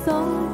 Sống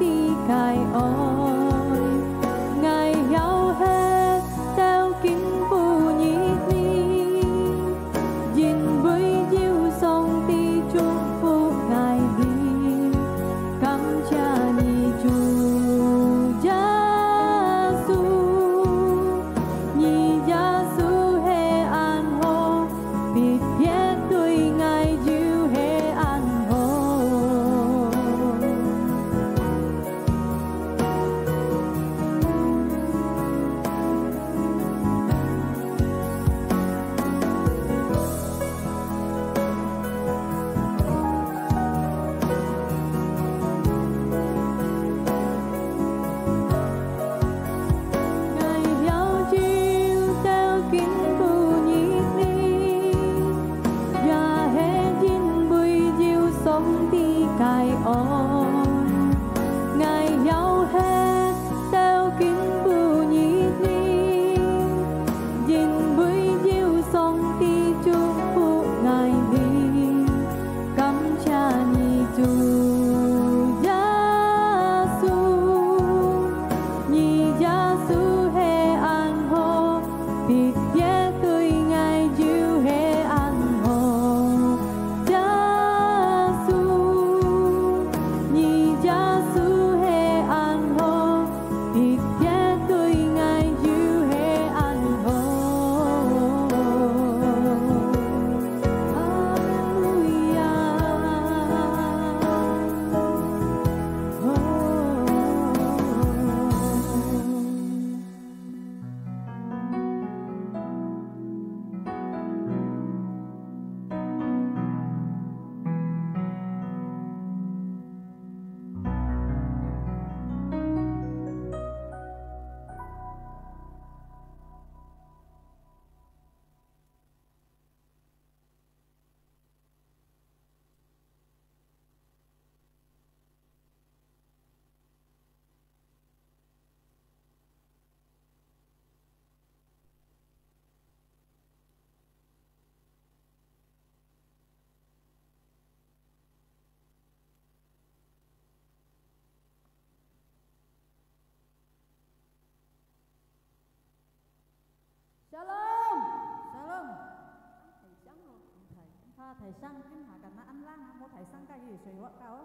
thầy sang kim hạ cả ăn lang một thầy sang cái gì sủi vợ cao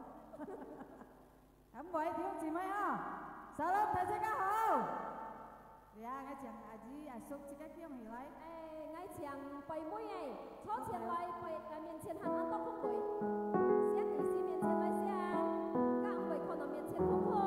em vậy thiếu chị mấy à sao lắm thầy sẽ cá hậu dạ ngay chẳng à gì à xúc chỉ cái kia gì lấy ngay chẳng bày mũi này cho tiền lại bày cái miền trên hàng ăn tóc không bụi xét thì xí miền trên lấy xe các ông bày còn ở miền trên không không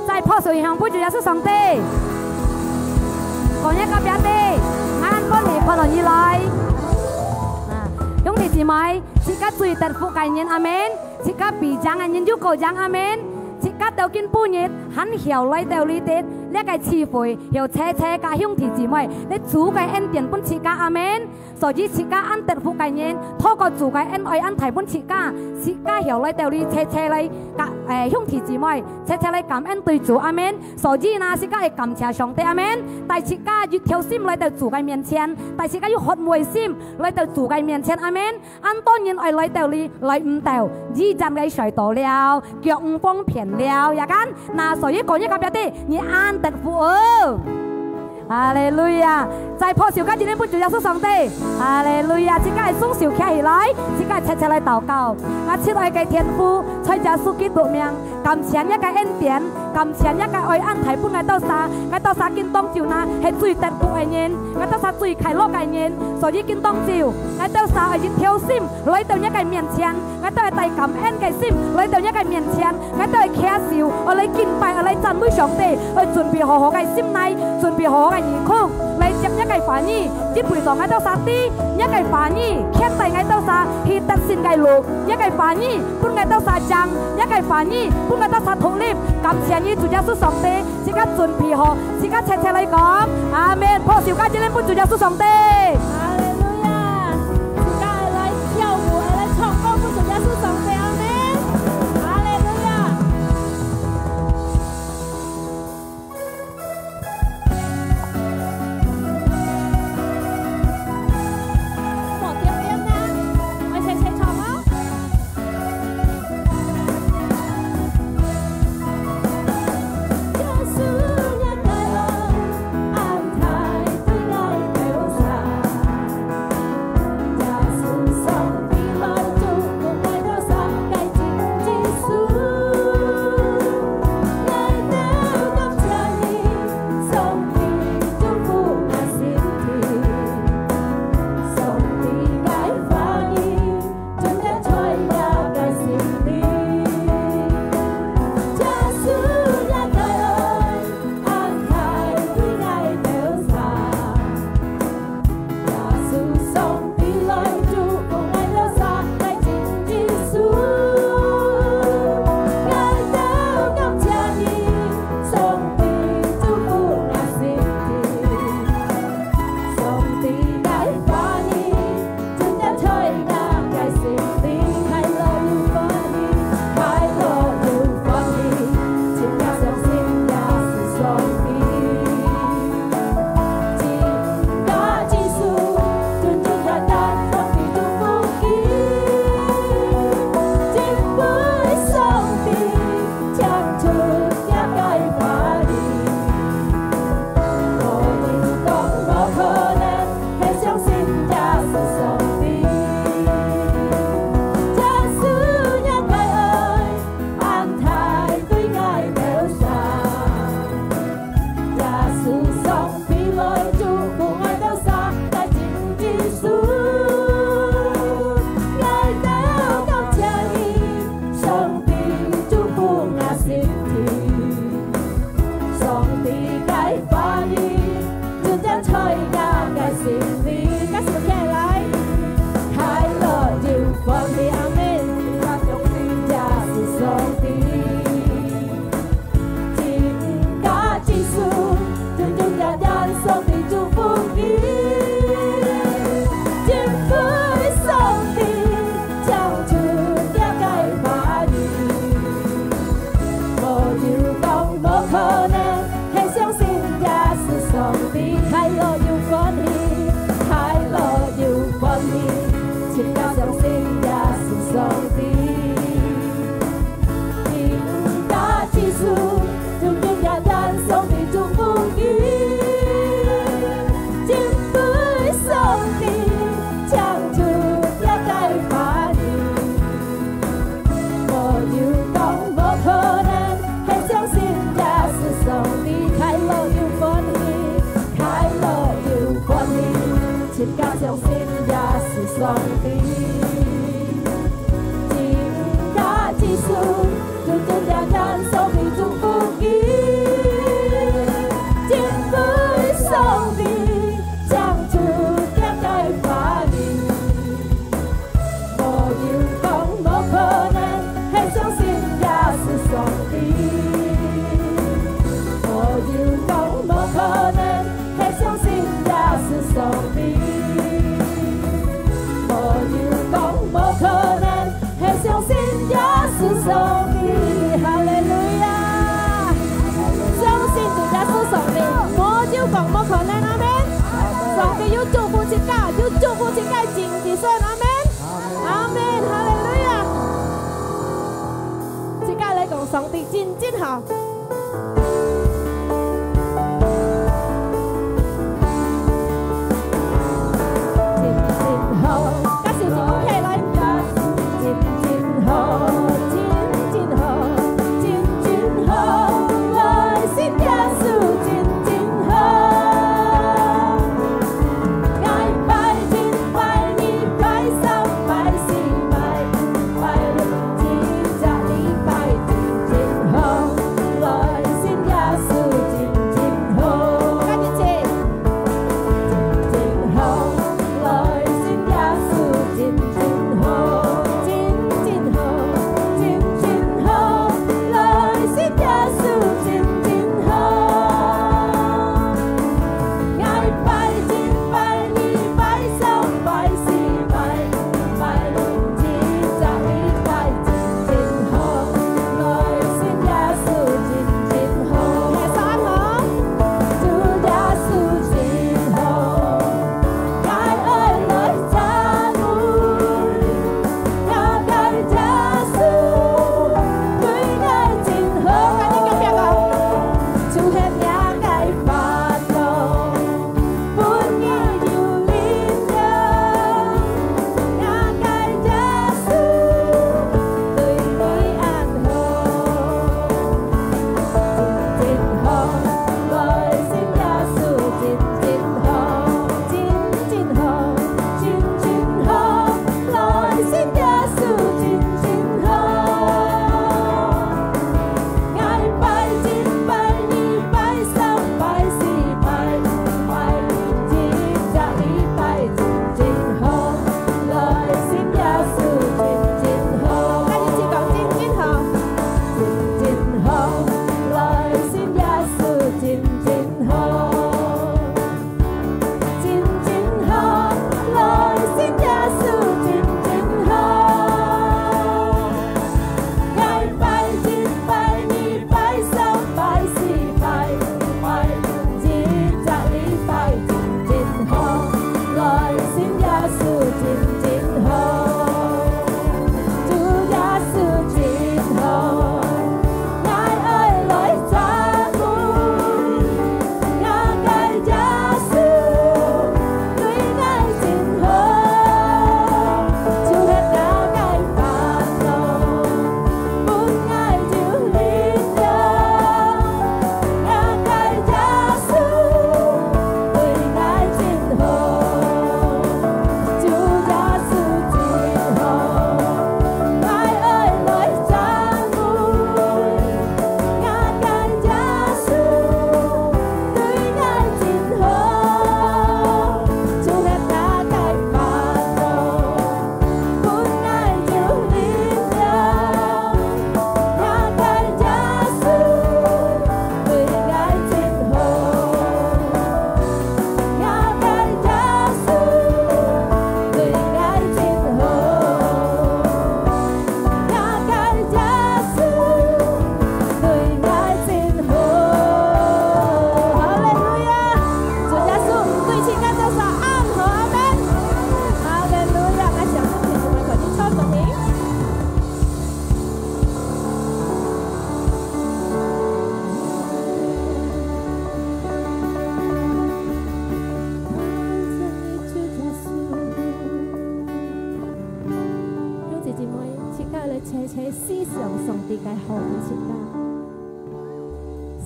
在破水行不主要是上帝，講一個表弟，啱幫你破落以來，兄弟姊妹，自家最特富概念阿門，自家比獎嘅人要高獎阿門，自家都見半日很曉來到呢啲，呢個詞彙又車嘅兄弟姊妹，你主嘅恩典本自家阿門，所以自家按特富概念，透過主嘅恩愛按提本自家曉來到呢車嚟。兄弟姊妹，切嚟感恩對主阿門。所以呢，自家係感謝上帝阿門。但自家要跳心嚟到主嘅面前，但自家要學會心嚟到主嘅面前阿門。按當然愛嚟到你嚟唔到，依陣嘅水到了，腳唔方便了，也間。嗱，所以講一個表弟，你按得富哦。哈利路亞！在破小家今天不主要是上帝，哈利路亞！自家係送小企起來，自家係切嚟禱告，我親愛嘅天父，在耶穌基督名，感謝一個恩典，感謝一個愛安提本嘅到啥見當照那係最特別嘅人，我到啥最快樂嘅人，所以見當照，我到啥係挑心來到一個面前，我都係帶感恩嘅心來到一個面前，我都係祈求，我嚟敬拜，我嚟讚美上帝，我準備好好嘅心內，準備好好嘅耳孔嚟接一個反應，接陪同喺度殺啲，一個反應，傾地喺度殺，血得線嘅路，一個反應，搬喺度殺仗，一個反應，搬喺度殺土獵，感謝你主耶穌上帝，自家準備好，自家切嚟講，阿門。破小家姐呢，搬主耶穌上帝。哈利路亞，自家係嚟跳舞，係嚟唱歌，搬主耶穌上帝，阿門。哈利路亞。更相信也是上帝。情加基础，就真正感受你祝福你。敬畏上帝，将主接在怀里。无有讲无可能，还相信也是上帝。无有讲无可能，还相信也是上帝。无有讲无可能，还相信也是上帝。哈利路亚！相信主也是上帝，無有講無可能，阿們。上帝要祝福一家，要祝福一家真子孫，阿們，阿們，哈利路亞！一家來講上帝真好。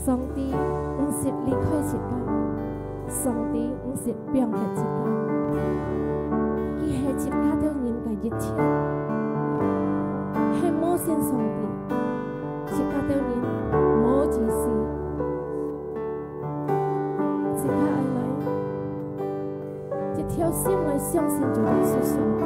上帝唔是離開一家，上帝唔是變嘅一家。伊係一家到人嘅熱切，係冇先上帝，一家到人冇自私，一家愛來，一條心來相信就係屬上帝。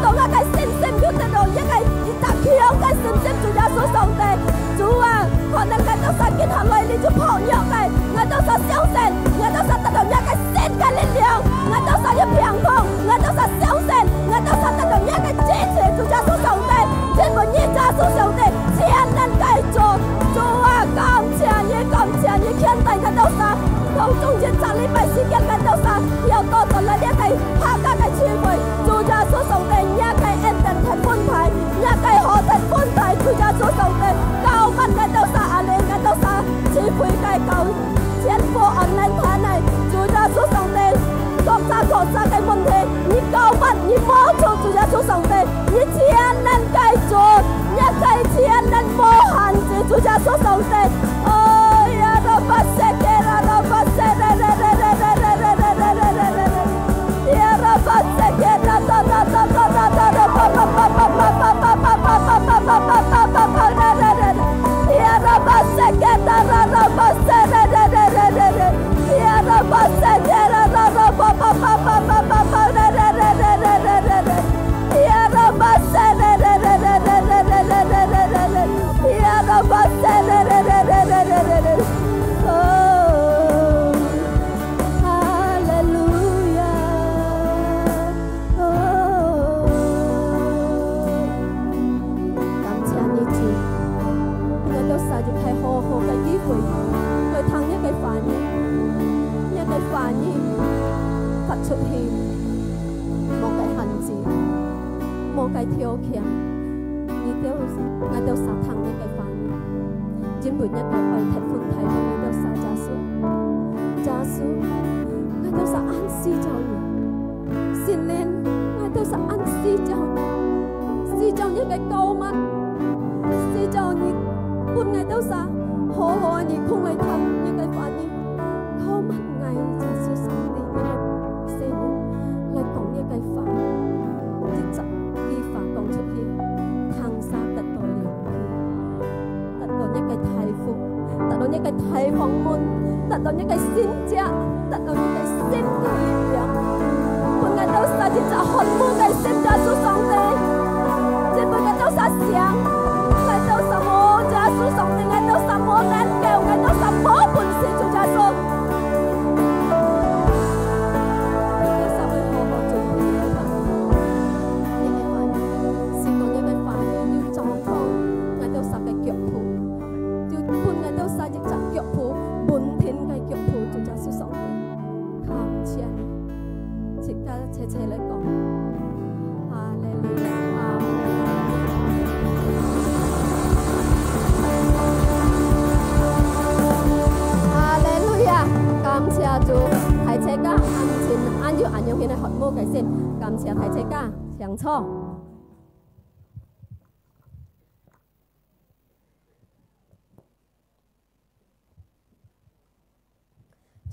到一個信心要得到一個一扎強嘅信心，主耶穌上帝，主啊，可能我都實見下來你就旁約嘅，我都實相信，我都實得到一個新嘅力量，我都實要平衡，我都實相信，我都實得到一個支持，主耶穌上帝，全部耶穌上帝，全能繼續，主啊，感謝你，現在我都實。當中一集禮拜時間緊到曬，又多咗啦！一計客家嘅聚會，主耶穌上帝一計 ending 係歡睇，一計何睇歡睇，主耶穌上帝教乜緊到曬，阿你緊到曬，聚會計教全部 online 睇嚟，主耶穌上帝各家嘅問題，你教乜你冇做，主耶穌上帝你全能繼續，一計全能無限制，主耶穌上帝，哎呀，都不識嘅啦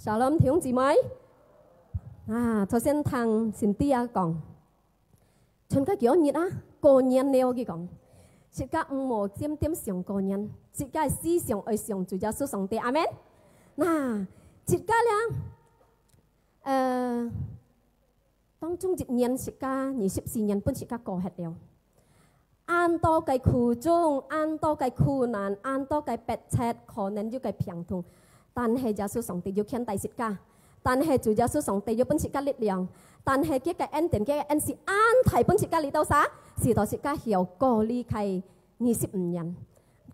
！Shalom 弟兄姊妹頭先聽Cynthia講，春家幾多日啊？過年了佢講，節家唔冇點上過年，節家係思想愛上主耶穌上帝，阿們。嗱，節家咧，當中一年節家24年半節家過hết了，按多嘅苦衷，按多嘅苦難，按多嘅迫切，可能要嘅平痛。但係耶穌上帝要牽帶節家，但係主耶穌上帝要本節家力量，但係嘅個 ending 嘅 end 是安提本節家嚟到啥？是到節家又過離開25年，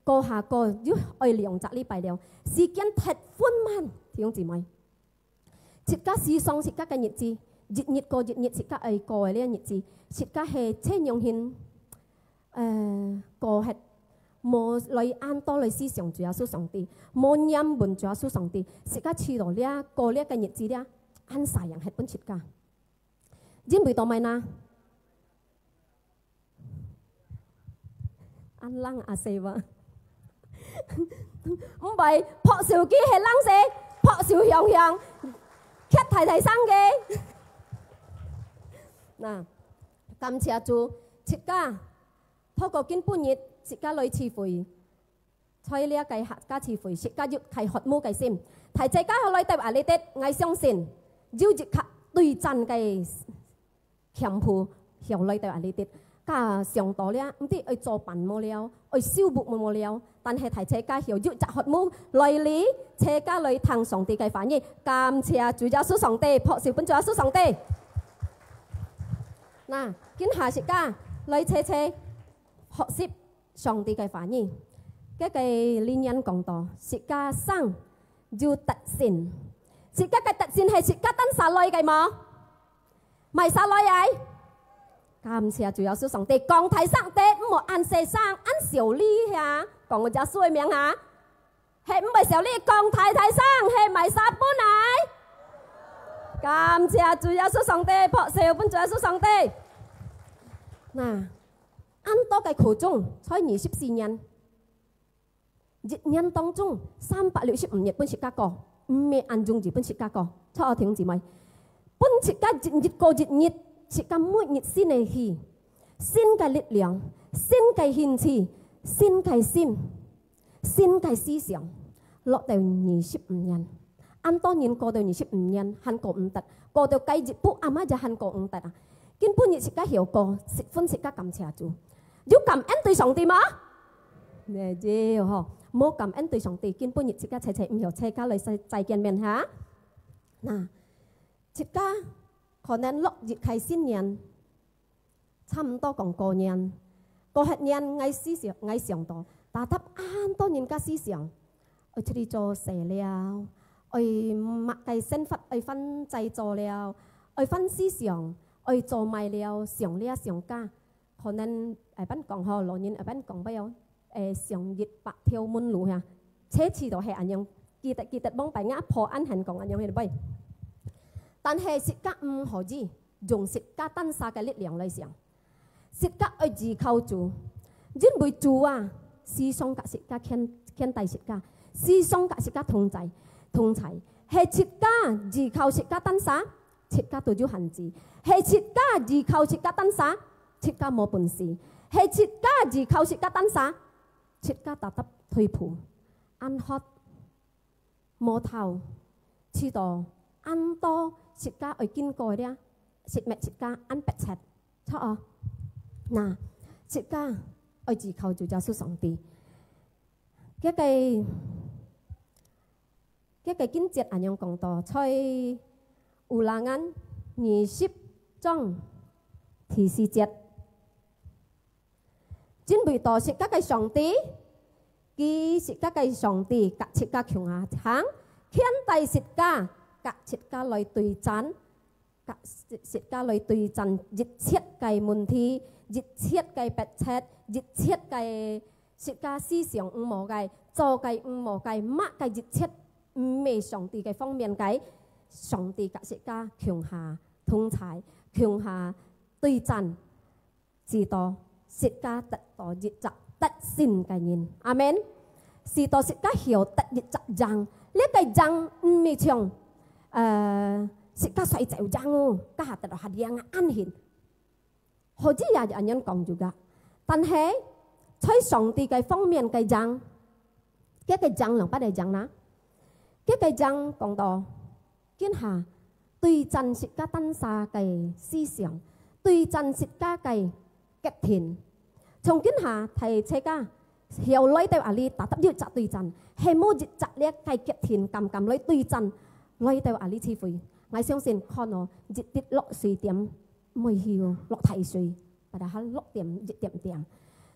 過下個要愛2集禮拜了，時間太寬慢，弟兄姊妹，節家思想節家嘅日子，日過日節家愛過嘅呢個日子，節家係請用獻過係。冇來按多來思想主耶穌上帝，冇念問主耶穌上帝，時間遲到咧，過呢個日子咧，按晒人係本切㗎，認為到咪嗱？按冷阿四喎，唔係撲手機係冷死，撲手響劇提生嘅。嗱，感謝主，切家透過經半日。節家來慈會，在呢一計客家慈會，節家要係學冇計先，提節家去來對話你哋，我相信要節客對陣嘅強負後來對阿你啲，家上到咧，唔知去做辦冇了，去修復冇了，但係提車家後要集學冇來哩，車家來聽上帝嘅反應，感謝主耶穌上帝，撲少本主耶穌上帝。嗱，見下時間來車學習上帝嘅反應，嗰個連人講到，時間生要特善，時間嘅特善係時間等撒來嘅冇，唔係撒來嘅。感謝主耶穌上帝，講題上帝唔好按世上按小利嚇，講我家衰名嚇，係唔係小利講題上係咪撒本嚟？感謝主耶穌上帝，撲少本主耶穌上帝。嗱，按多嘅口中才24年，一年當中365日本設家個，唔係按中日本設家個，初我聽姊妹，本設家日過日日。設間每日新嘅氣，新嘅力量，新嘅興趣，新嘅心，新嘅思想，落到25年，按多年過到25年，還過唔得，過到計日不啱啱就還過唔得啊！根本日設間效果，十分設間感謝主，要感恩對上帝嗎？咩啫嗬？冇感恩對上帝，根本日設間齊唔要車家嚟再見面嚇。嗱，設間。可能6月開新年，差唔多講過年，過黑年嗌思想嗌上到，但係啱多年嘅思想，我出去做事了，我物計生活，我分製作了，我分思想，我做埋了上了上家，可能誒班講嗬，老年誒班講不有上月白條門路嚇，車次都係咁樣，記得幫大家破案係講咁樣嘅噃。但係釋迦唔可以用釋迦當下嘅力量嚟想，釋迦要依靠主，因為主啊，思想甲釋迦牽帶釋迦，思想甲釋迦同齊，係釋迦依靠釋迦當下，釋迦都有限制；係釋迦依靠釋迦當下，釋迦冇本事；係釋迦依靠釋迦當下，釋迦達得退步，安學冇頭，知道安多。釋迦愛經過咧，釋迦按白切，錯哦。嗱，釋迦愛自靠主耶穌上帝，嗰個經節咁樣講到，在有人眼20章第4節，準備到釋迦嘅上帝，佢釋迦嘅上帝，甲釋迦強下行，牽帶釋迦。甲釋迦來對戰，甲釋迦來對戰，一切嘅問題，一切嘅白切，一切嘅釋迦思想唔無嘅，做嘅唔無嘅，乜嘅一切唔係上帝嘅方面嘅，上帝甲釋迦強下通才，強下對戰，直到釋迦得到一集得勝嘅人，阿們。直到釋迦曉得一集人，呢個人唔係像。釋迦水就爭哦，家下得到下啲人安顯，好似有人講住噶。但係喺上帝嘅方面嘅爭，嗰個爭能不係爭啦。嗰個爭講到，見下對陣釋迦當下嘅思想，對陣釋迦嘅極田，從見下提車家後來對阿里打得要集對陣，係冇集呢個極田撳嚟對陣。來到阿里次會，我相信看我日日落水點，唔會曉落提水，把它落點一點點，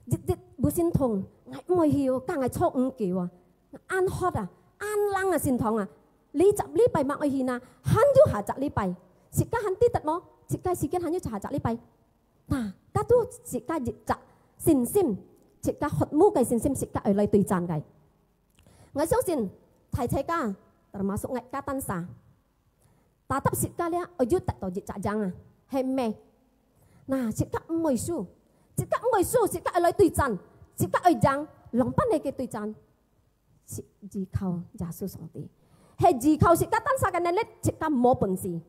日日冇先痛，我唔會曉，梗係錯誤叫啊，按喝啊，按冷啊先痛啊，你集呢幣麥我獻啊，慳咗下集呢幣，時間慳啲得麼？時間慳咗下集呢幣，嗱，家都時間熱集信心，時間學冇嘅信心，時間嚟對戰嘅，我相信提車家。termasuk ngaikat sa. Tatap sikka lia oju tak to jit jangan. Hemme. Nah, sikka moi su. Sikka moi su, sikka aloi tui chan. Sikka oi jang, long pan ne ke tui chan. Ji khao Yesus song ti. He ji khao sikka tan sa kan let sikka mo pun si.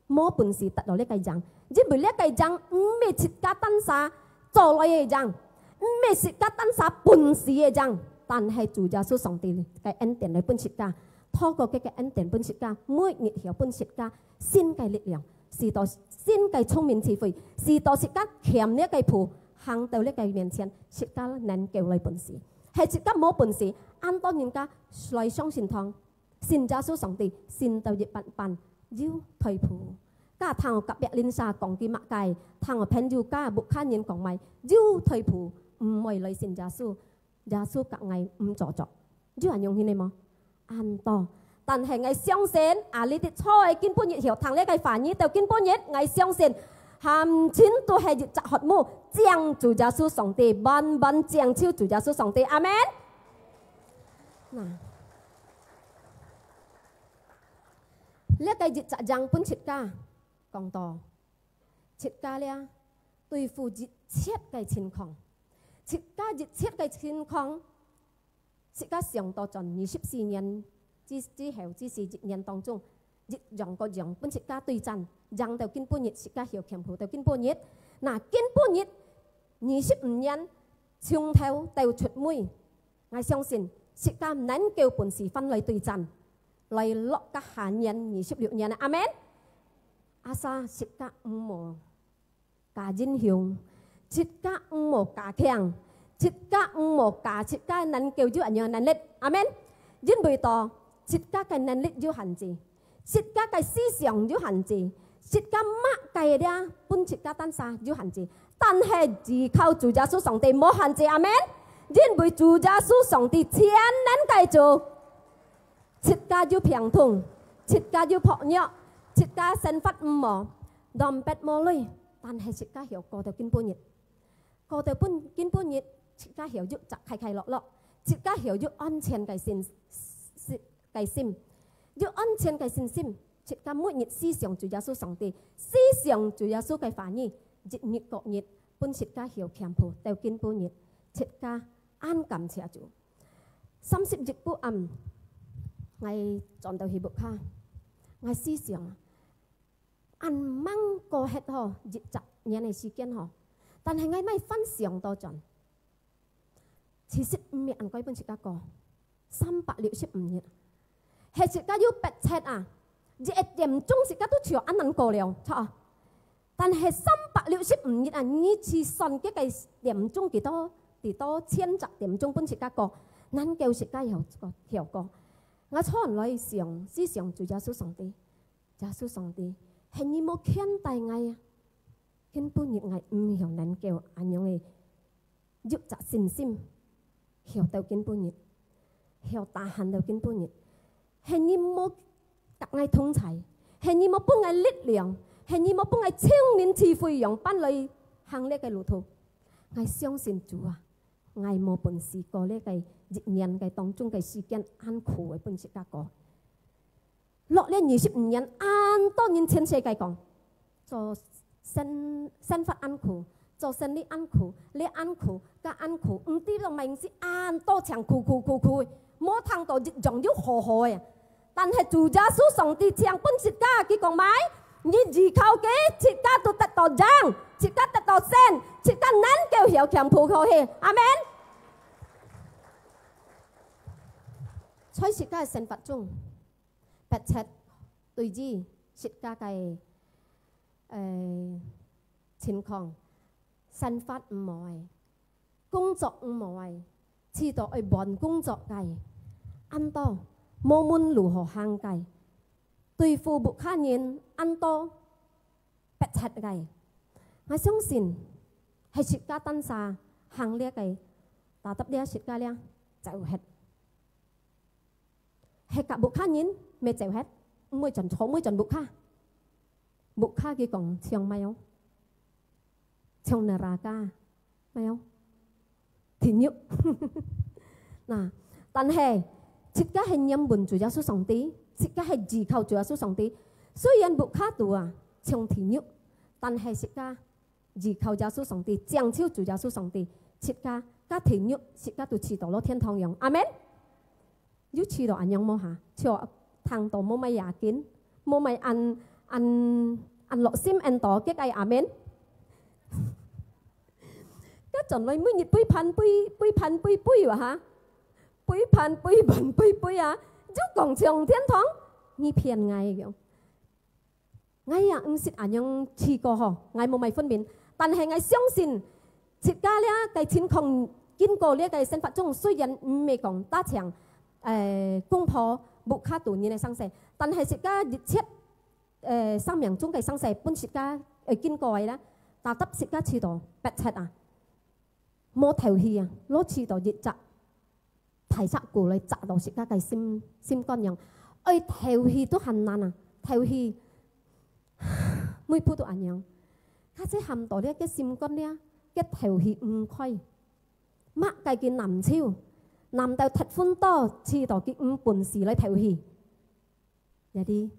Mo pun si tak do le kai jang. Ji bu le kai jang me sikka tan sa zo loi ye jang. Me sikka tan sa pun si ye jang. Tan he chủ Yesus song ti kai en tiền le pun sikka.透過嘅恩典本釋迦，每日曉本釋迦新嘅力量，是到先計聰明智慧，是到時間欠呢個譜行到呢個面前，時間能夠來本事，係時間冇本事，按當人家來相信堂，信耶穌上帝，信到一般般，要退譜。家ทางกับเบลินซากองกิมักไก่ทางเพนยูก้าบุคคลยินของไม่ยูถอยผูไม่เลยสินยาสู้ยาสู้กับไงจ่อยูอันยงที่ไหนมั้งอันต่อแต่係ไง相信啊你哋初嘅見半日條ทาง呢個反應就見半日ไง相信含錢都係日集學務將主耶穌上帝萬萬將超主耶穌上帝阿們嗱呢個日集將半切家講到切家咧對付熱切嘅情況，切家熱切嘅情況，切家上到盡24年之後之10年當中，熱讓個讓本切家對戰，讓到見半日切家後強ผู到見半日，嗱見半日25年從頭到出尾，我相信切家能夠本事分來對戰，來落個下年26年阿們。阿沙切家唔冇加英雄，切家唔冇加強，切家唔冇加切家能夠有人能力，阿們。因為到切家嘅能力有限制，切家嘅思想有限制，切家乜嘅咧本切家單殺有限制，但係只靠主耶穌上帝冇限制，阿們。因為主耶穌上帝全能繼續，切家有平等，切家有撲虐。切家生活唔冇，當別冇累，但係切家後過到見半日，過到見半日，切家後要就開開落落，切家後要安全嘅心，要安全嘅信心，切家每日思想主耶穌上帝，思想主耶穌嘅反應，日日各日，本切家後強迫到見半日，切家安感謝主，30日不暗，我轉到去木卡，我思想。อันมั่งก็เฮ็ดหอจิตจับเนี่ยในชีเกียนหอแต่係ไงไม่ฟันเสียงต่อจนชีสิมีอันก้อยเป็นชิกากอ365日係ชิกาอยู่8เช็ดอ่ะ11點鐘ชิกา都潮อันนั้น過了ใช่อ่ะแต่係365日อ่ะนี่ชีส่วน嘅點鐘幾多千點鐘เป็นชิกากอนั้น叫ชิกา有個我初人來想思想主耶穌上帝耶穌上帝係你冇見大藝啊，見半日藝唔曉能夠安樣嘅喐扎信心，曉到見半日，曉大行到見半日，係你冇特藝通才，係你冇幫藝力量，係你冇幫藝聰明智慧用班嚟行呢個路途。我相信主啊，我冇本事過呢個1年嘅當中嘅時間安苦嘅本事家過。落嚟25年，按當然全世界講，做生活安苦，做生理安苦，你安苦加安苦，唔知道明是按多場苦，冇聽到仲要好嘅。但係主耶穌上帝將本切家佢講埋，你依靠嘅切家都得到獎，切家得到聖，切家能夠有強苦可去，阿們。在切家嘅生活中。白切對峙切家嘅情況，生活唔冇，工作唔冇，遲到去忙工作嘅，安多無論如何行嘅，對付不可能安多白切嘅，我相信係切家單殺行呢嘅，打得呢切家咧就係。係กับบุคคลนี้ไม่เจ็บhếtไม่จนท้องไม่จนบุคคลกี่กล่องเชียงไม่เอาเชียงนาฬกาไม่เอาถิ่นยุน่ะแต่係จิตก็係ยำบุญ主耶穌上帝จิตก็係依靠主耶穌上帝雖然บุคคลตัวเชียงถิ่นยุ但係จิตก็依靠耶穌上帝將超主耶穌上帝จิตก็ถิ่นยุจิตก็ตัว遲到落天堂樣阿們ยุชีดอันยังโมหะเชื่อทางต่อโมไม่อยากกินโมไม่อันหลอกซิมอันต่อเก็กไออาเมนก็จนเลยไม่หยิบปุ้ยพันปุ้ยวะฮะปุ้ยพันปุ้ยบันปุ้ยอ่ะยุกองเชียงเทียนท้องนี่เพียนไงเกี่ยว ngay à xin ảnh nhung chỉ có họ ngay một mày phân biệt但係我相信切家咧嘅情況經過呢個生活中，雖然唔係講得長公婆無卡度你嘅生死，但係切家熱切生命中嘅生死本切家經過咧，但得切家知道白切啊，冇頭氣啊，攞知道熱責提殺過嚟砸到切家嘅心肝樣，頭氣都很難啊，頭氣每鋪都一樣。他只含到呢個心肝呢，個頭氣唔虧，乜計嘅南超，南到鐵歡多，知道嘅五本事嚟頭氣，有啲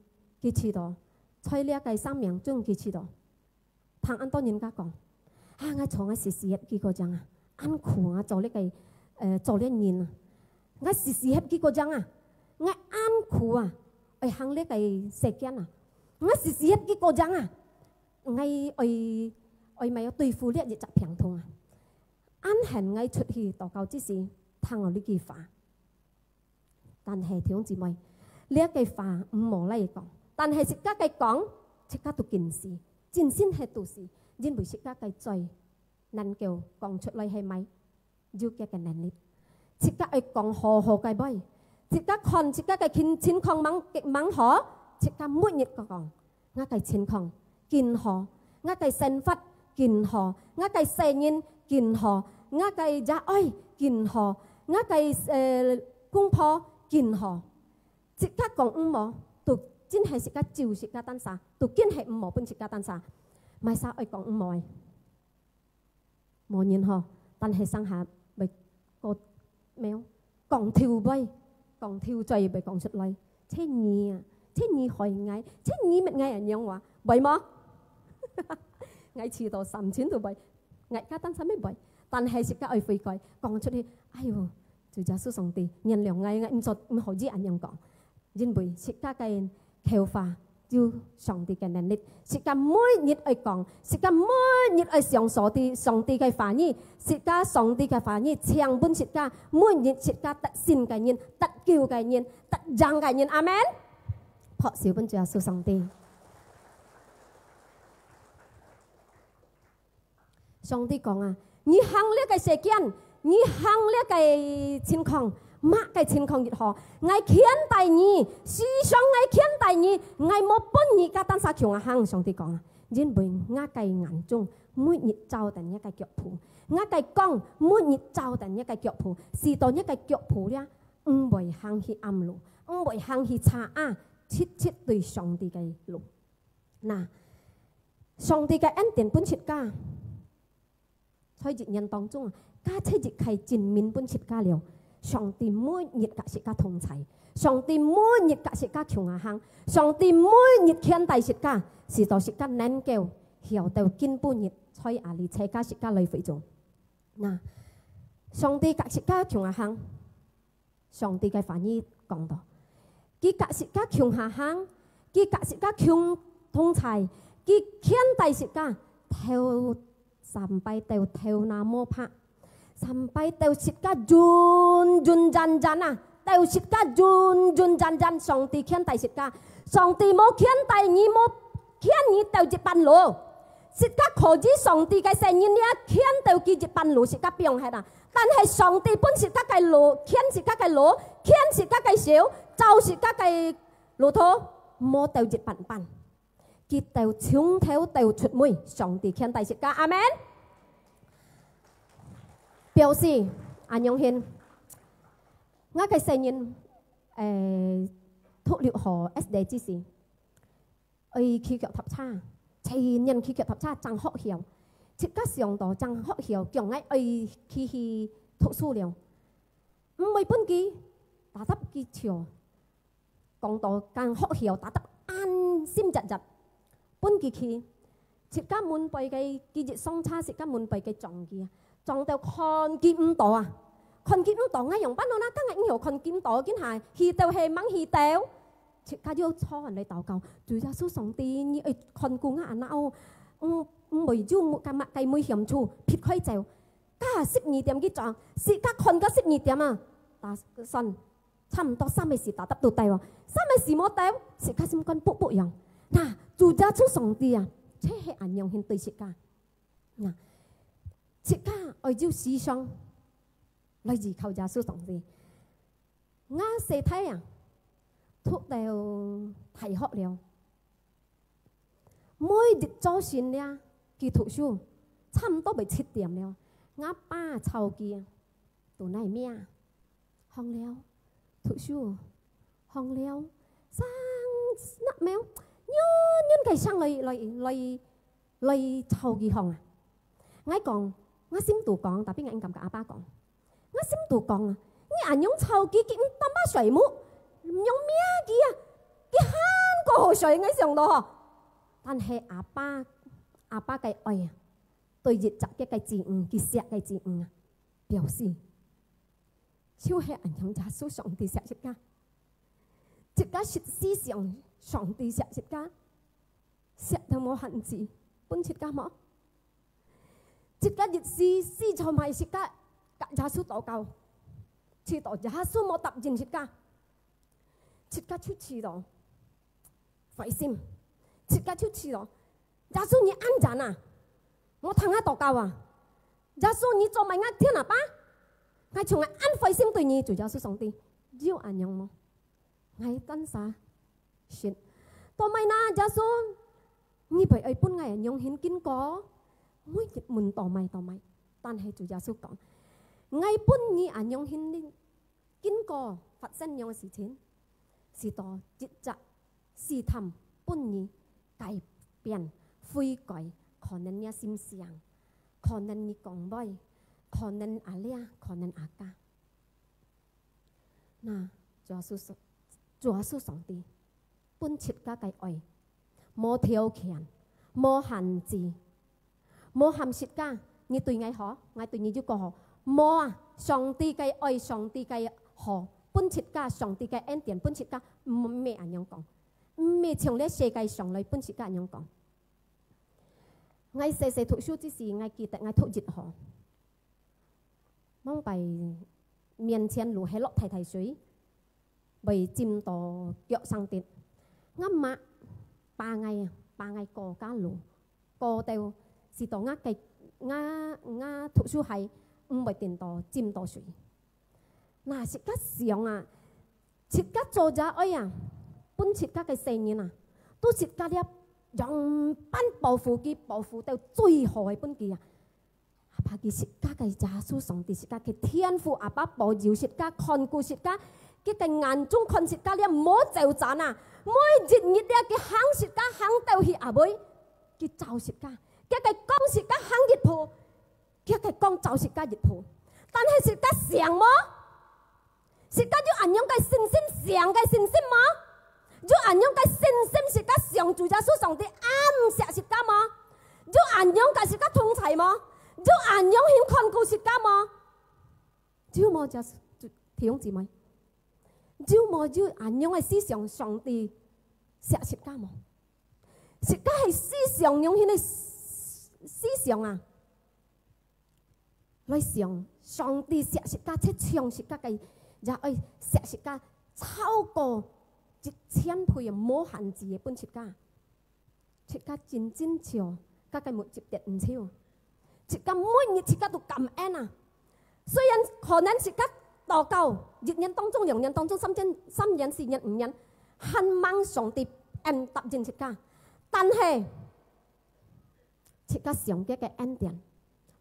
佢知道，在呢個生命中佢知道，聽安多人家講，我從我時時一幾個鐘啊，安苦啊做呢個做呢年啊，我時時一幾個鐘啊，我安苦啊，行呢個時間啊，我時時一幾個鐘啊。ngay ơi mày tùy phụ liệt dịch平thông à ăn hẹn ngay出去祷告之時聽我呢句話，但係弟兄姊妹呢一句話唔冇嚟講，但係食家嘅講，食家讀件事，真先係讀事，因為食家嘅罪能夠講出嚟係咪要嘅能力，食家係講好好嘅杯，食家看食家嘅情況猛可，食家每日個講我嘅情況。健康，我嘅生活健康，我嘅生意健康，我嘅家愛健康，我嘅公婆健康。即刻講唔冇，都真係食家照食家單啥，都堅係唔冇本食家單啥，咪啥愛講唔冇，冇人嗬，但係生下咪個咩講條杯，講條罪咪講出嚟，車二啊，車二害嗌，車二乜嗌人樣話，為麼？ngay遲到3000度位，ngay家單身咩位？但係食家愛悔改，講出去，哎呦，主耶穌上帝原諒ngay唔做唔好似人樣講，因為食家嘅求法要上帝嘅能力，食家每日愛講，食家每日愛上上帝嘅話語，食家上帝嘅話語，唱本食家每日食家得善嘅人，得救嘅人，得獎嘅人，阿們，學小本主耶穌上帝。上帝講啊，你行呢個事件，你行呢個情況，乜嘅情況越好，我欠大你，思想我欠大你，我冇本你家單殺強啊行。上帝講啊，因為我嘅眼中每日照定一個腳蹼，我嘅講每日照定一個腳蹼，是到一個腳蹼咧，唔會行去暗路，唔會行去差啊，切對上帝嘅路。嗱，上帝嘅恩典本切家。在日人當中啊，家妻亦係前面本切家了。上帝每日格切家同齊，上帝每日格切家強下行，上帝每日勸大切家，是到切家能夠曉到見半日，在阿里切家切家來回中。嗱，上帝格切家強下行，上帝嘅話語講到，佢格切家強下行，佢格切家強同齊，佢勸大切家頭。sampai teu namo pak sampai teu sitka jun jan à teu sitka jun jan song ti khian tai sitka song ti mo khian tai ni mo khian ni teu jit pan lo sitka khó ji song ti cái sen ni nia khian teu ki jit pan lo sitka piong hai na但係上帝本sitka cái lo khian sitka cái lo khian sitka cái xíu trao sitka cái lo thô mo teu jit pan佢掉從頭掉出門，上帝勸大食家，阿們。表示阿勇獻，我嘅成員thuộc liệu họ SD之時，khi腳踏叉，前人khi腳踏叉真學曉，即刻上到真學曉，強愛去讀書了，唔係本機打得幾條，講到更學曉打得安心日日。本期期，食家滿背嘅季節相差，食家滿背嘅撞嘅，撞到看見唔到啊！看見唔到，我用班到啦，今日唔要看見到，見係去到係掹去到，食家要錯人嚟禱告，主耶穌上帝，你愛看顧我阿媽，每朝今日計每險處撇開就，家12點幾撞，食家看個12點啊，打信差唔多3個時打得到地喎，3個時冇到，食家先幹卜卜樣。嗱，主耶穌上帝啊，這係安樣獻對切家。嗱，切家愛照思想來自靠耶穌上帝。我細睇啊，讀到大學了，每日早晨咧，佢讀書差唔多咪7點了。我爸操機啊，到哪咩啊？學了讀書，學了生乜咩？nhân cái sang lời thầu gì hồng à? Ngay còn ngã sim tù còn, tapi ngã cầm cả ba còn. Ngã sim tù còn à? Nghe ảnh nhung thầu kia kia tâm ba sợi mũ, nhung mía kia, cái han có hồ sợi ngay sòng đó.但係阿爸嘅愛啊，對熱雜嘅嘅字佢寫嘅字啊，表示超係ảnh nhung trả số sòng thì sẽ chết ca. Chết ca思想上帝錫切家，錫到冇限制，本切家冇。切家熱思就賣切家，耶穌禱告，切到耶穌冇答應切家，切家出去咯，費心，切家出去咯，耶穌你安靜啊，我聽下禱告啊，耶穌你做埋我聽啊吧，我從安費心對你做耶穌上帝，要安樣麼？我等啥？Shit. Tao mày na giá số như vậy ấy bốn ngày nhung hiến kinh có mỗi dịch mừng tao mày tan hay chủ giá số còn ngày bốn như nhung hiến kinh có phát sinh nhung sự chiến sự tao dịch chặt sự thầm bốn như cải biến phui cõi còn nên nhà sim xiang còn nên như còn boy còn nên alia còn nên aka na chúa số song ti本切家嘅愛，冇條件，冇限制，冇限切家。你對我好，我對你就個好。冇啊，上帝嘅愛，上帝嘅好，本切家，上帝嘅恩典，本切家唔咩人樣講，唔咩從呢世界上來本切家人樣講。我細細讀書之時，我記得我讀哲學，芒被面前路係落提水，被浸到腳上跌。ngắm má 3 ngày cò cá lù cò tàu chỉ tao ngã thuộc số hay bởi tiền tao chim tao suy na chỉ các xiong à chỉ các cho giá ấy à bún chỉ các cái xe như à tôi chỉ các đẹp dùng ban bảo phủ tao最好嘅本機啊把佢chỉ các cái giá số上帝chỉ các cái thiên父阿爸保佑chỉ các看顧chỉ các cái眼中看只家咧唔好就賺啊！每日咧佢行只家行到去阿妹，佢就只家，佢講只家行熱鋪，佢講就只家熱鋪。但係只家上麼？只家要按樣嘅信心上嘅信心麼？要按樣嘅信心只家上主耶穌上帝啱錫只家麼？要按樣嘅只家通齊麼？要按樣去看顧只家麼？要麼就弟兄姊妹。要麼要按樣嘅思想上帝錫切家麼？切家係思想用迄個思想啊，來想上帝錫切家，即唱切家嘅也愛錫切家超過1000倍冇限制嘅本切家，切家真少，家嘅冇接得唔少，切家每日切家都感恩啊，雖然可能切家。禱告1年當中、2年當中、3年、4年、5年，盼望上帝恩答應切家，但係切家上帝嘅恩典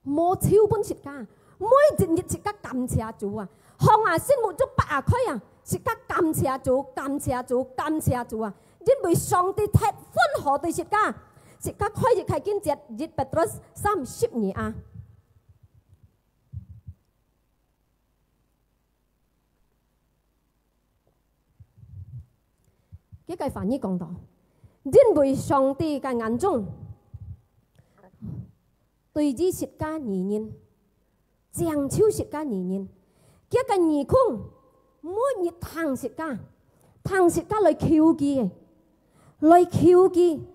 冇超本切家，每一日切家感謝主啊，向啊先冇足8區啊，切家感謝主、感謝主、感謝主啊，因為上帝太歡喜對切家，切家開日係見節日Petrus 3:12啊。一句翻譯講到，因為上帝嘅眼中對於切家而言，將超切家而言，一個兒空每日聽切家來求記嘅，來求記，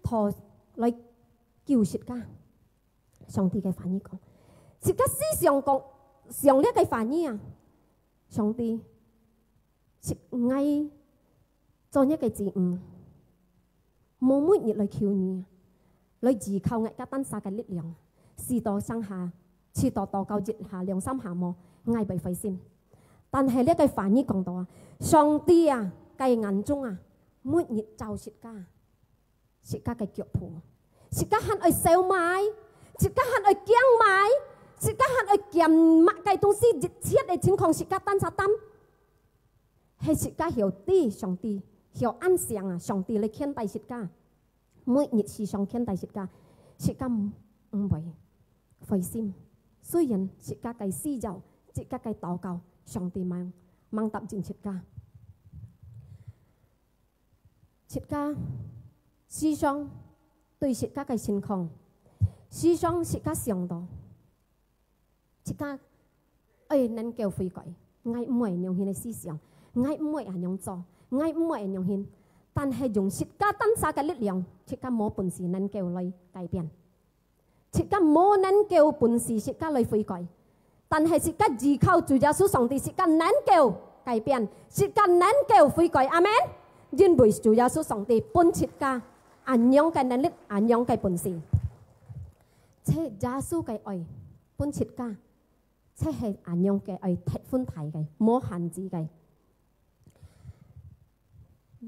同來叫切家。上帝嘅翻譯講，切家思想講上呢個翻譯啊，上帝切愛。做一個字冇每日嚟求你，嚟依靠我家單撒嘅力量，時代上下，次代禱告節下良心下冇，嗌被費心。但係呢個反義講到啊，上帝啊，嘅眼中啊，每日就舌家嘅腳蹼，舌家係去燒賣，舌家係去驚賣，舌家係去kiếm乜嘅東西，熱切嘅情況舌家單撒單，係舌家曉啲上帝。曉安詳啊！上帝嚟看待舌家，每日時常看待舌家，舌家唔會費心。雖然舌家嘅施教，舌家嘅禱告，上帝mang答應舌家。舌家時常對舌家嘅情況，時常舌家想到，舌家能夠悔改，愛唔會用佢嘅思想，愛唔會用做。愛唔會用獻，但係用舌家單撒嘅力量，舌家冇本事能夠嚟改變，舌家冇能夠本事舌家嚟悔改，但係舌家依靠主耶穌上帝，舌家能夠改變，舌家能夠悔改，阿們。因為主耶穌上帝本舌家安樣嘅能力，安樣嘅本事，且耶穌嘅愛本舌家，且係安樣嘅愛貼寬大嘅，冇限制嘅。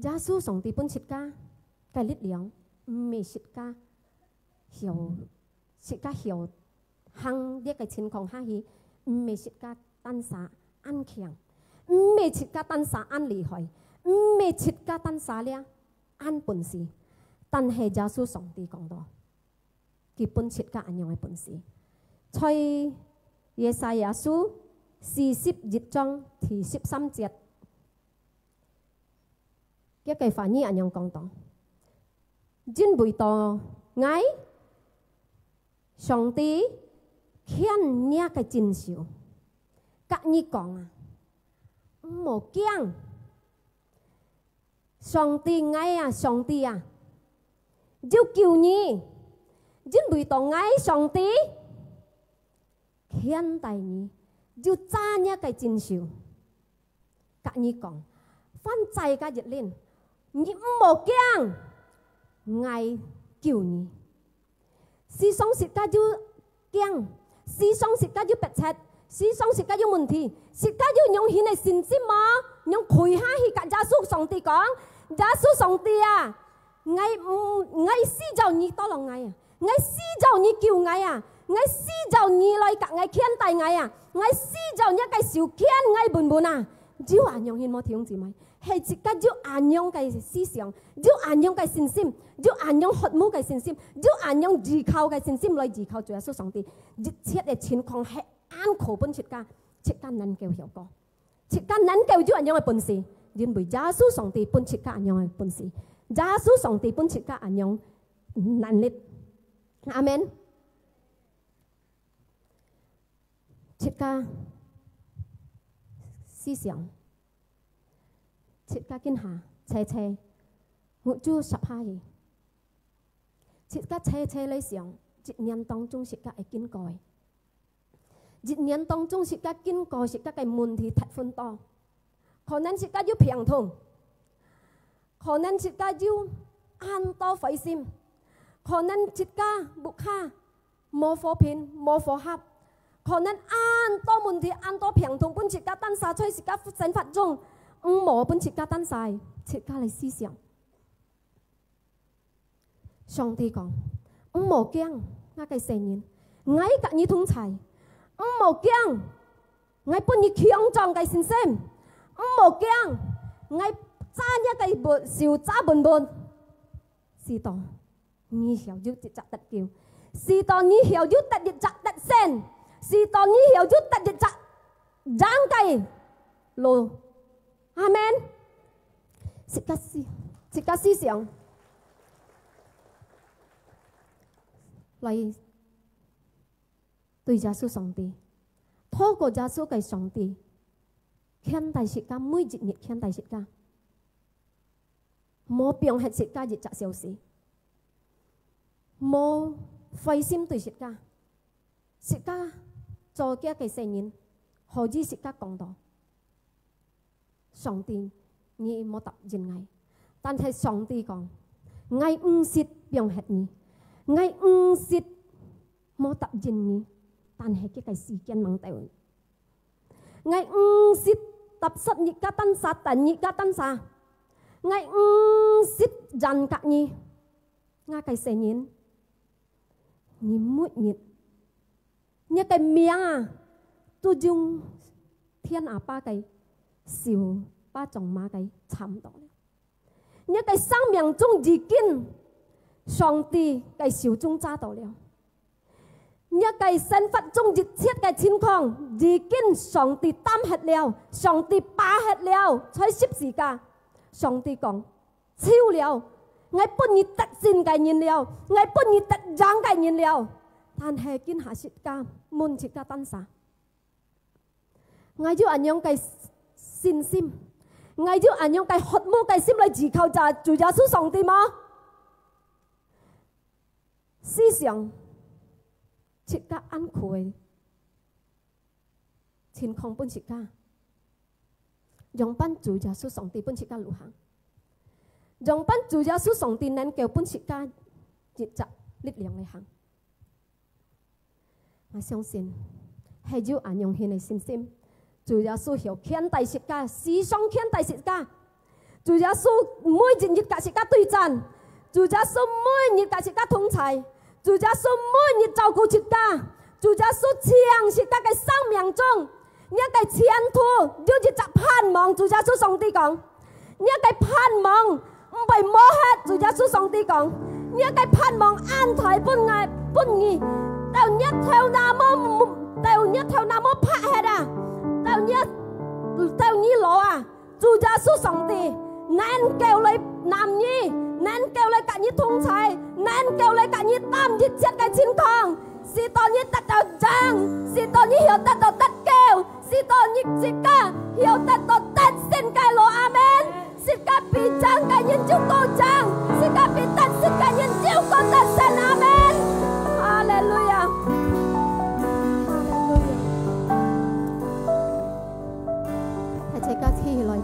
耶穌上帝本舌家嘅力量，唔係舌家曉行呢個情況下去，唔係舌家單撒安強，唔係舌家單撒安厲害，唔係舌家單撒咧安本事，但係耶穌上帝講到，佢本舌家安樣嘅本事，在耶賽亞書41章第13節。一句翻譯安樣講到，因為到愛上帝看呢個真相，甲你講啊，唔好驚，上帝愛啊，上帝啊，就叫你，因為到愛上帝看待你，就揸呢個真相，甲你講，翻在個熱戀。你唔好驚，愛叫你。時常舌家要驚，時常舌家要逼切，時常舌家要問題，舌家要用顯嘅信心嘛，用跪下去甲耶穌上帝講，耶穌上帝啊，愛施就你多落愛啊，愛施就你叫愛啊，愛施就你來甲愛看待愛啊，愛施就一個受見愛本本啊，只話用顯冇弟兄姊妹。係自家要安樣嘅思想，要安樣嘅信心，要安樣渴慕嘅信心，要安樣依靠嘅信心來依靠主耶穌上帝。一切嘅情況係安靠本舌家能夠曉過，舌家能夠有安樣嘅本事，因為耶穌上帝本舌家安樣嘅本事，耶穌上帝本舌家安樣能力。阿們。舌家思想。舌家見下車，我做15嘢。舌家車嚟上，一年當中舌家會經過嘅。一年當中舌家經過，舌家嘅問題太多多。可能舌家要病痛，可能舌家要很多費心，可能舌家木卡冇火片冇火合，可能很多問題很多病痛，本舌家單撒出舌家生活中。唔冇本舌家單晒，舌家嚟思想。上帝講：唔冇驚，我嘅聖人，愛甲你同在；唔冇驚，愛本你強壯嘅信心；唔冇驚，愛揸一個小揸本本。是道你曉要直得叫，是道你曉要得日直得勝，是道你曉要得日直長計路。阿們，舌家思想嚟對耶穌上帝，透過耶穌嘅上帝，看待舌家每一日看待舌家，冇病係舌家日則消失，冇費心對舌家，舌家做嘅嘅聖人，何止舌家講道？上帝，你冇答應我，但係上帝講， ngay xịt biong hết nhỉ ngay xịt mô tập dinh nhỉ tan hết cái sự kiện mang tèo ngay xịt tập sát nhị cá tan sa tàn nhị cá tan sa ngay xịt dàn cả nhỉ ngay cái xe nhìn nhỉ mũi nhịt như cái miếng à tu dung thiên à ba cái siêu ba chồng má cái chạm đó như cái sang miệng trung gì kinh song ti cái siêu trung cha đó了như cái sinh phát trung dịch chết cái chiến khong gì kinh song ti tam hết了song ti ba hết了才10時間上帝講超了ngay bún nhị tật xin cái nhìn了ngay bún nhị tật giang cái nhìn了但係見下説家門説家單啥ngay要按樣cái信心ngay要按樣cái渴慕cái心嚟自靠就主耶穌上帝嗎思想説家安佢情況本説家用班主耶穌上帝本説家路行用班主耶穌上帝能夠本説家熱集力量嚟行我相信係要按用佢嘅信心，主耶穌有天大説家，時尚天大説家，主耶穌每日甲説家對戰，主耶穌每日甲説家同在，主耶穌每日照顧説家，主耶穌將説家嘅生命中一個前途，要一直盼望，主耶穌上帝講，一個盼望唔被摸黑，主耶穌上帝講，一個盼望安泰本義。tao nhất theo nam mô phá hết à tao như lộ à chủ gia số sòng thì nên kêu lấy nam nhi nên kêu lấy cả như thung chạy nên kêu lấy cả như tam như chết cái chín con si to như tật đầu trăng si to như hiểu tật đầu tật kêu si to như chỉ ca hiểu tật đầu tật xin cái lộ amen xin ca bị trăng cái nhân chúc cô trăng xin ca bị tật xin cái nhân chúc cô tật xin amen hallelujah hãy chạy ca thi lại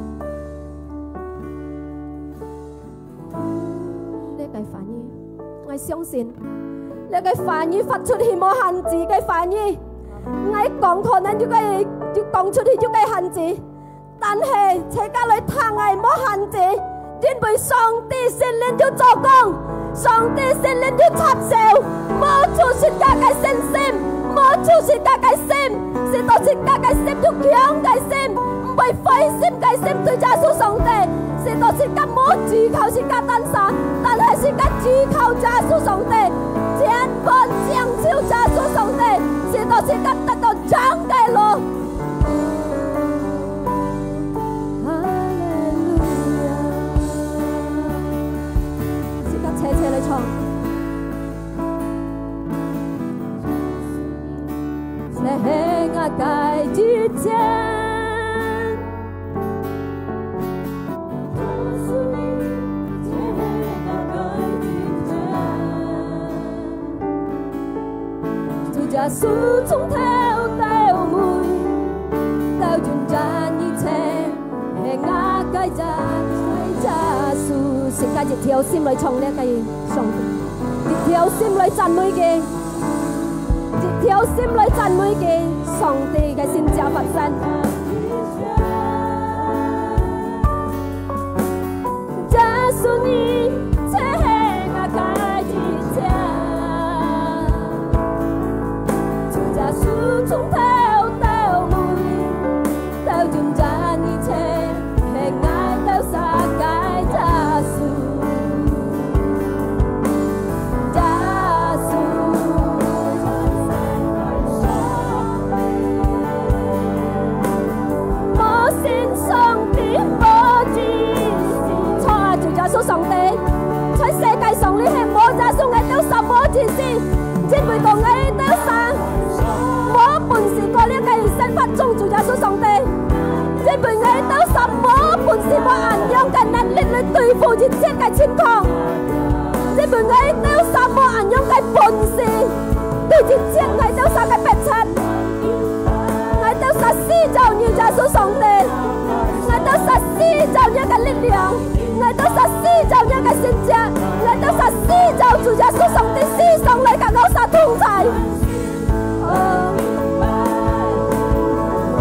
để cái phản nhi ngài相信để cái phản nhi phát出去冇限制嘅phản nhi ngài講可能要講出去要嘅限制但係chạy ca裏聽ngài冇限制因為上帝聖靈要做工上帝聖靈要插手冇做説家嘅信心冇做説家嘅心是到説家嘅心要強嘅心唔係灰心嘅心對耶穌上帝是到説家冇只靠説家單身但係説家只靠耶穌上帝全部將超耶穌上帝是到説家得到獎嘅路車嚟唱，在我改之前，主耶穌從頭到尾，到盡讚一切，係我改之耶穌。是家一條心來唱呢個上帝，一條心來讚美嘅，一條心來讚美嘅上帝嘅心就發生。耶穌你才係我改之前，主耶穌從頭到尾，到盡讚一切，係我到世界。上帝在世界上你係冇耶穌嘅都什麼件事只會講你都神冇本事過呢個生活中做耶穌上帝只會你都什麼本事冇人用嘅能力嚟對付一切嘅情況只會你都什麼人用嘅本事對一切你都什嘅逼切你都實施就要耶穌上帝你都實施就一個力量 Ngài tới xa xí dầu những cái xin cha, Ngài tới xa xí dầu Chúa Giêsu sống đi xí sống lấy cả ngôi xa thung dài.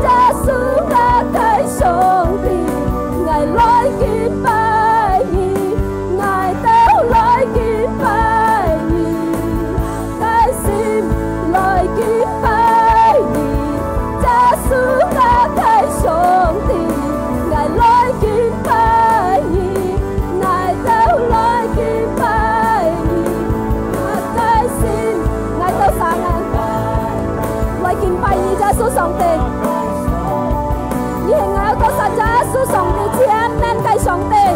Giêsu đã thấy sống đi, Ngài lối kim bài nhì, Ngài tới lối kim bài nhì, cái xin lối kim bài nhì. Giêsu đã thấy sống đi, Ngài lối kim bài nhì, Ngài tới lối kim bài nhì, cái xin Ngài tới sáng lối kim bài nhì. Giêsu sống đi. Hiện ngài có sa Giêsu sống đi chiến nên cái sống đi.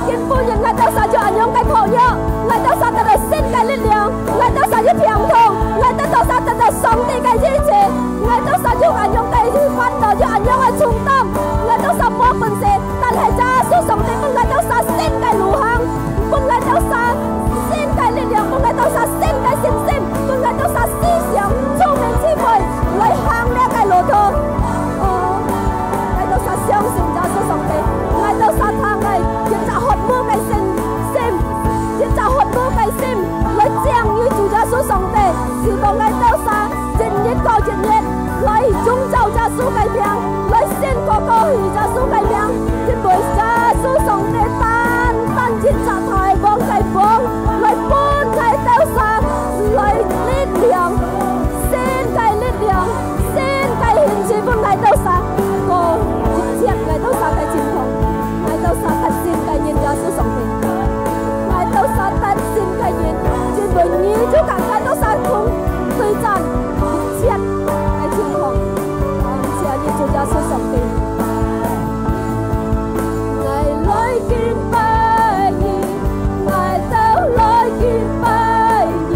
Kinh phu những ngài tới sa cho anh cái khổ nhớ, ngài tới sa tới xin cái linh lượng, ngài tới sa cho thiền thông, ngài tới sa tới sống đi cái gì chứ, ngài tới sa cho anh cái phát đầu cho anh cái trung tâm, ngài tới sa bỏ phần gì,但係Giêsu sống đi, ngài tới sa xin cái lũ hăng, ngài tới sa xin cái linh lượng, ngài tới sa xin cái信心，ngài tới sa思想聰明智慧來行呢個路途。相信耶穌上帝，愛到沙灘嚟，一隻渴慕嘅心，一隻渴慕嘅心，來將與主耶穌上帝，是講愛到沙，日日過日日，來宗教耶穌嘅名，來宣告過去耶穌嘅名，因為耶穌上帝單一隻太王嘅王，來搬愛到沙，來力量，先嘅力量，先嘅獻祭搬愛到沙，ngài都殺喺前途，ngài都殺得先嘅人耶穌上帝，ngài都殺得先嘅人，全部你就大家都殺空對戰，一切喺前途，謝你主耶穌上帝，ngài來見拜義，ngài都來見拜義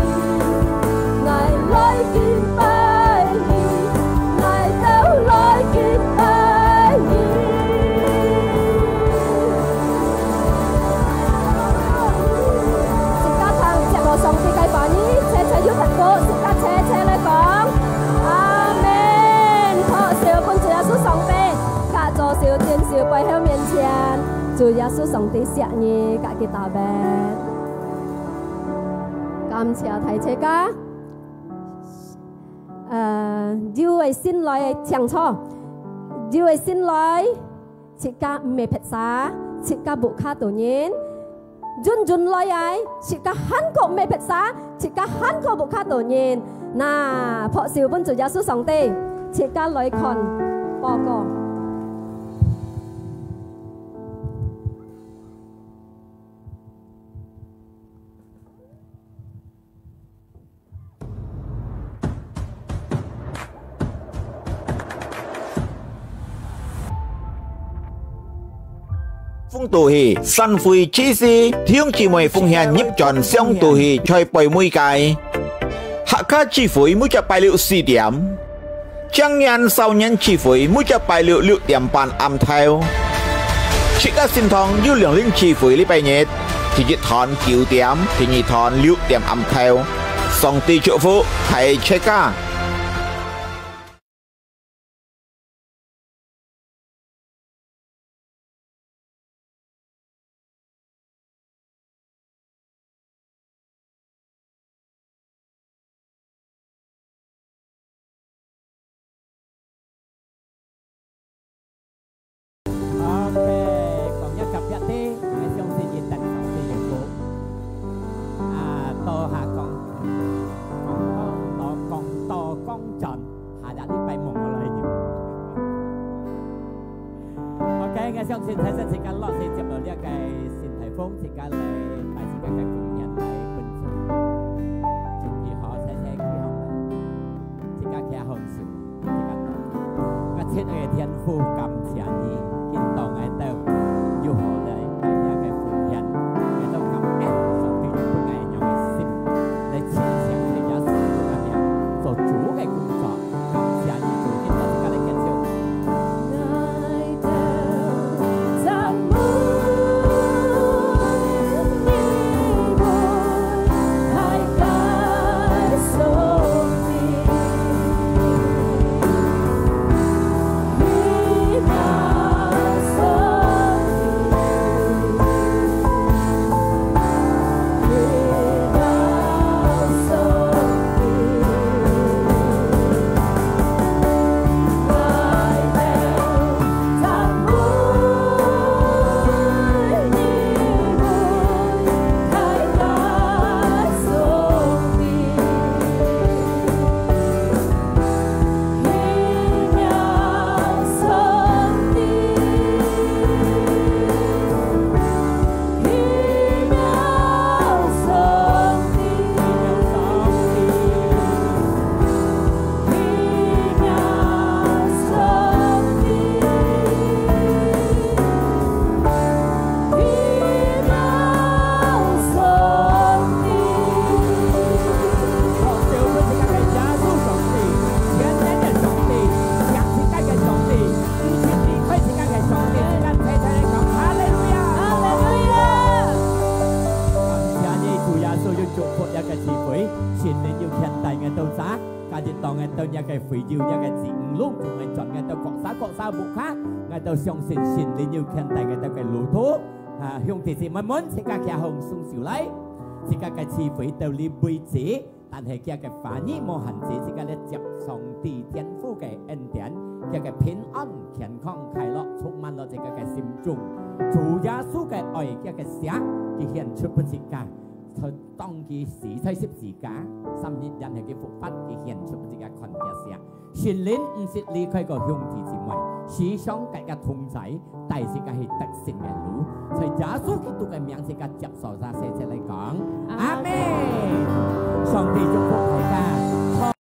，ngài來見拜義，ngài都來見拜義。上帝嘅話語，車要停過，即刻車嚟講，阿門。托小本主耶穌上帝，卡座小天小跪喺面前，主耶穌上帝錫你，家嘅大病。感謝提車家，要為先來唱錯，要為先來，即刻唔係撇沙，即刻บุคคาตัวนี้Jun loi ai, jika Hanko me peksa, jika Hanko buka donyin. Nah, Pak Siu pun Chúa Giêsu song ti, jika loi kon, poko. 風度戲新會之時，天姊妹奉獻入盡相度戲在背每屆，客家聚會每隻拜六4點，將人少年聚會每隻拜六6點半暗頭，切家善堂要兩零聚會禮拜日，第一堂9點，第二堂6點暗頭，上帝祝福係切家。Hãy subscribe 要一個字唔窿，仲係盡嘅到各沙木卡，我到相信神你要看大嘅到嘅路途啊，兄弟姊妹們，自家嘅紅送上嚟，自家嘅智慧到你背子，但係佢嘅反應冇限制，自家咧接上帝天父嘅恩典，佢嘅平安、健康、快樂充滿咗自家嘅心中，主耶穌嘅愛，佢嘅寫，佢顯出不自家。佢當佢死在十字架，3日人係佢復活，佢顯出自己群嘅時候，神靈唔是離開個兄弟姊妹，時常大家同在，但係佢係得勝嘅路，在耶穌基督嘅名字下接受曬，寫出嚟講，阿門。上帝祝福大家。